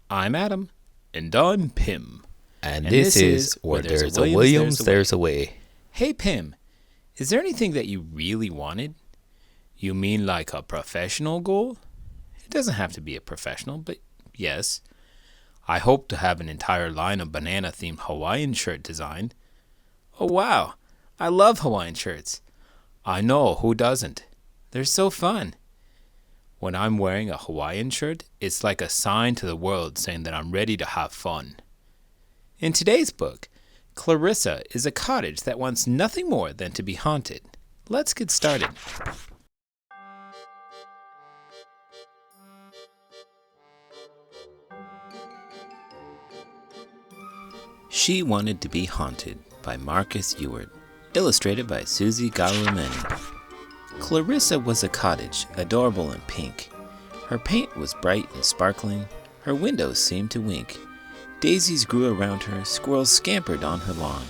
I'm Adam. And I'm Pim. And this is Where There's a Williams, There's a Way. Hey Pim, is there anything that you really wanted? You mean like a professional goal? It doesn't have to be a professional, but yes. I hope to have an entire line of banana-themed Hawaiian shirt designed. Oh wow, I love Hawaiian shirts. I know, who doesn't? They're so fun. When I'm wearing a Hawaiian shirt, it's like a sign to the world saying that I'm ready to have fun. In today's book, Clarissa is a cottage that wants nothing more than to be haunted. Let's get started. She Wanted to Be Haunted by Marcus Ewert, illustrated by Susie Ghahremani. Clarissa was a cottage, adorable and pink. Her paint was bright and sparkling. Her windows seemed to wink. Daisies grew around her, squirrels scampered on her lawn.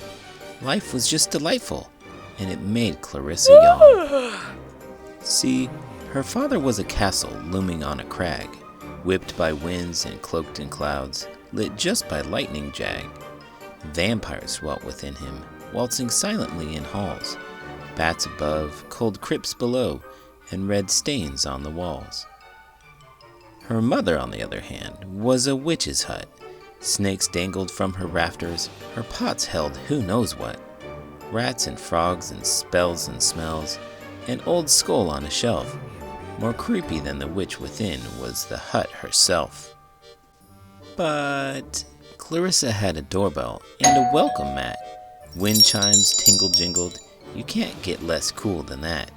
Life was just delightful, and it made Clarissa yawn. See, her father was a castle looming on a crag, whipped by winds and cloaked in clouds, lit just by lightning jag. Vampires dwelt within him, waltzing silently in halls. Bats above, cold crypts below, and red stains on the walls. Her mother, on the other hand, was a witch's hut. Snakes dangled from her rafters, her pots held who knows what. Rats and frogs and spells and smells, an old skull on a shelf. More creepy than the witch within was the hut herself. But Clarissa had a doorbell and a welcome mat. Wind chimes tingle-jingled. You can't get less cool than that.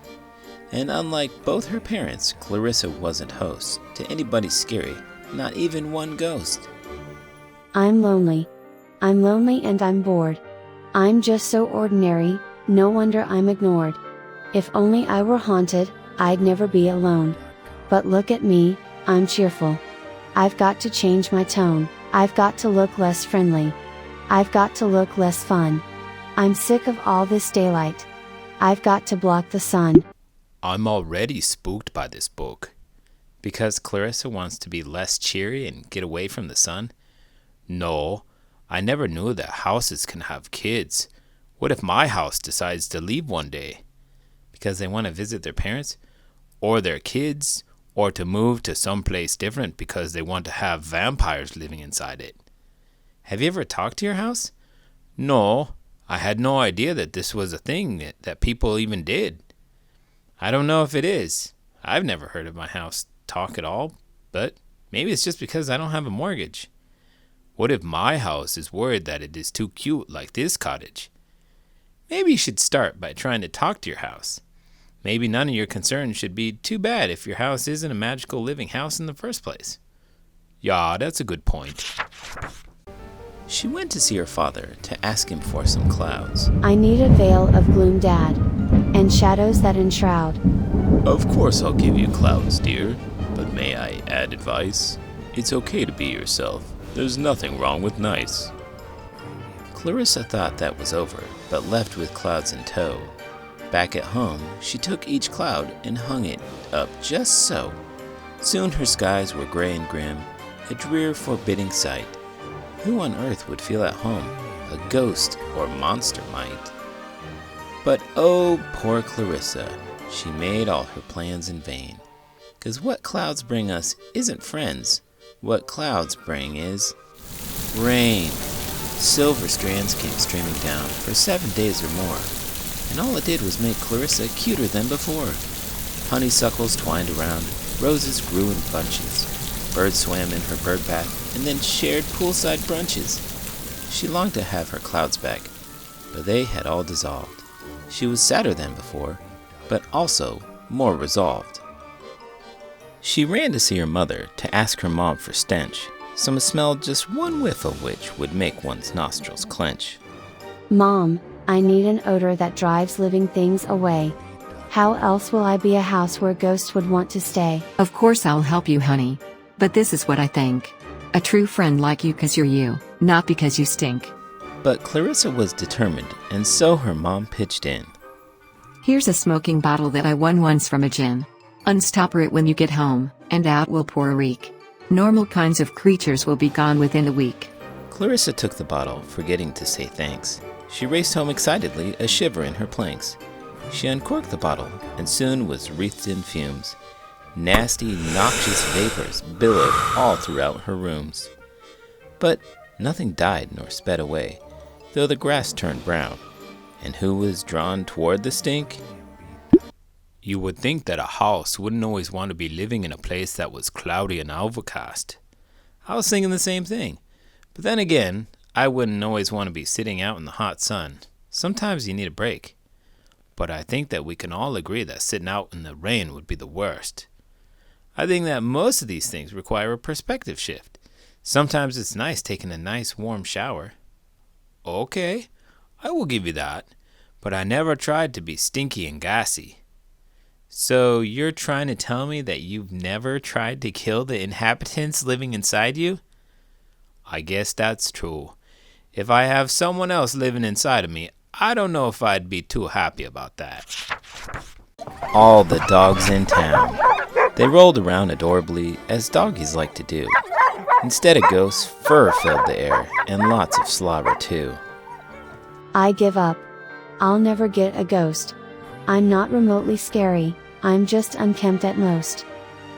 And unlike both her parents, Clarissa wasn't host to anybody scary, not even one ghost. I'm lonely. I'm lonely and I'm bored. I'm just so ordinary, no wonder I'm ignored. If only I were haunted, I'd never be alone. But look at me, I'm cheerful. I've got to change my tone, I've got to look less friendly. I've got to look less fun. I'm sick of all this daylight. I've got to block the sun. I'm already spooked by this book. Because Clarissa wants to be less cheery and get away from the sun? No, I never knew that houses can have kids. What if my house decides to leave one day? Because they want to visit their parents? Or their kids? Or to move to someplace different because they want to have vampires living inside it? Have you ever talked to your house? No, I had no idea that this was a thing that people even did. I don't know if it is. I've never heard of my house talk at all, but maybe it's just because I don't have a mortgage. What if my house is worried that it is too cute like this cottage? Maybe you should start by trying to talk to your house. Maybe none of your concerns should be too bad if your house isn't a magical living house in the first place. Yeah, that's a good point. She went to see her father to ask him for some clouds. I need a veil of gloom, Dad, and shadows that enshroud. Of course I'll give you clouds, dear, but may I add advice? It's okay to be yourself. There's nothing wrong with nice. Clarissa thought that was over, but left with clouds in tow. Back at home, she took each cloud and hung it up just so. Soon her skies were gray and grim, a drear, forbidding sight. Who on earth would feel at home? A ghost or monster might. But oh, poor Clarissa, she made all her plans in vain. 'Cause what clouds bring us isn't friends. What clouds bring is rain. Silver strands came streaming down for 7 days or more, and all it did was make Clarissa cuter than before. Honeysuckles twined around, roses grew in bunches, birds swam in her bird bath, and then shared poolside brunches. She longed to have her clouds back, but they had all dissolved. She was sadder than before, but also more resolved. She ran to see her mother to ask her mom for stench, some smelled just one whiff of which would make one's nostrils clench. Mom, I need an odor that drives living things away. How else will I be a house where ghosts would want to stay? Of course I'll help you, honey. But this is what I think. A true friend like you 'cause you're you, not because you stink. But Clarissa was determined, and so her mom pitched in. Here's a smoking bottle that I won once from a gin. Unstopper it when you get home, and out will pour a reek. Normal kinds of creatures will be gone within a week. Clarissa took the bottle, forgetting to say thanks. She raced home excitedly, a shiver in her planks. She uncorked the bottle, and soon was wreathed in fumes. Nasty, noxious vapors billowed all throughout her rooms. But nothing died nor sped away, though the grass turned brown. And who was drawn toward the stink? You would think that a house wouldn't always want to be living in a place that was cloudy and overcast. I was thinking the same thing. But then again, I wouldn't always want to be sitting out in the hot sun. Sometimes you need a break. But I think that we can all agree that sitting out in the rain would be the worst. I think that most of these things require a perspective shift. Sometimes it's nice taking a nice warm shower. Okay, I will give you that. But I never tried to be stinky and gassy. So you're trying to tell me that you've never tried to kill the inhabitants living inside you? I guess that's true. If I have someone else living inside of me, I don't know if I'd be too happy about that. All the dogs in town. They rolled around adorably, as doggies like to do. Instead of ghosts, fur filled the air, and lots of slobber too. I give up. I'll never get a ghost. I'm not remotely scary, I'm just unkempt at most.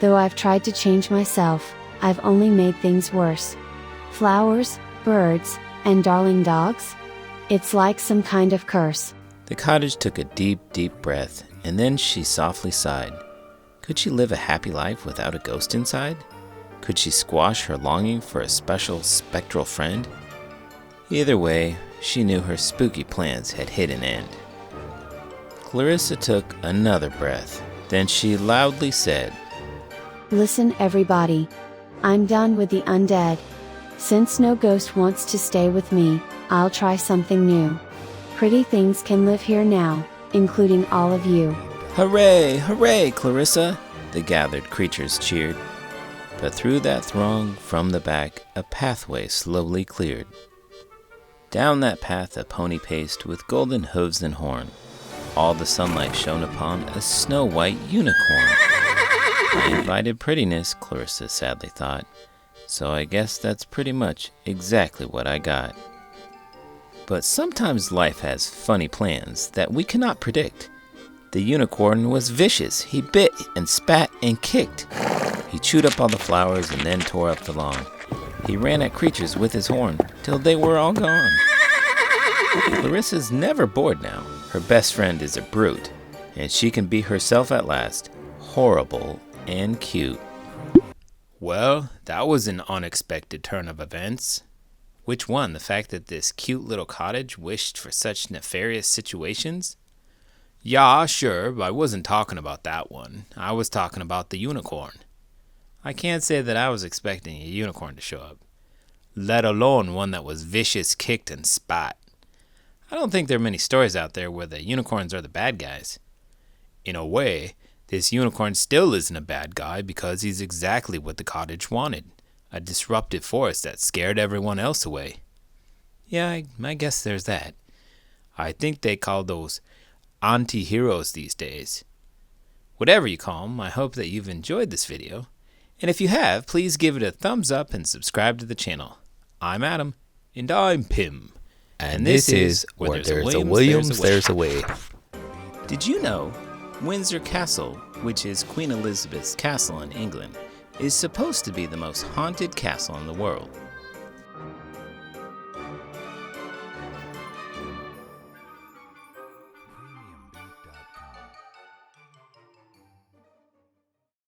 Though I've tried to change myself, I've only made things worse. Flowers, birds, and darling dogs? It's like some kind of curse. The cottage took a deep, deep breath, and then she softly sighed. Could she live a happy life without a ghost inside? Could she squash her longing for a special spectral friend? Either way, she knew her spooky plans had hit an end. Clarissa took another breath. Then she loudly said, Listen, everybody. I'm done with the undead. Since no ghost wants to stay with me, I'll try something new. Pretty things can live here now, including all of you. Hooray, hooray, Clarissa! The gathered creatures cheered. But through that throng, from the back, a pathway slowly cleared. Down that path a pony paced with golden hooves and horn. All the sunlight shone upon a snow-white unicorn. I invited prettiness, Clarissa sadly thought, so I guess that's pretty much exactly what I got. But sometimes life has funny plans that we cannot predict. The unicorn was vicious. He bit and spat and kicked. He chewed up all the flowers and then tore up the lawn. He ran at creatures with his horn till they were all gone. Clarissa's never bored now. Her best friend is a brute, and she can be herself at last, horrible and cute. Well, that was an unexpected turn of events. Which one, the fact that this cute little cottage wished for such nefarious situations? Yeah, sure, but I wasn't talking about that one. I was talking about the unicorn. I can't say that I was expecting a unicorn to show up, let alone one that was vicious, kicked, and spat. I don't think there are many stories out there where the unicorns are the bad guys. In a way, this unicorn still isn't a bad guy because he's exactly what the cottage wanted. A disruptive force that scared everyone else away. Yeah, I guess there's that. I think they call those anti-heroes these days. Whatever you call them, I hope that you've enjoyed this video. And if you have, please give it a thumbs up and subscribe to the channel. I'm Adam. And I'm Pim. And this is Where There's a Williams, There's a Way. Did you know Windsor Castle, which is Queen Elizabeth's castle in England, is supposed to be the most haunted castle in the world?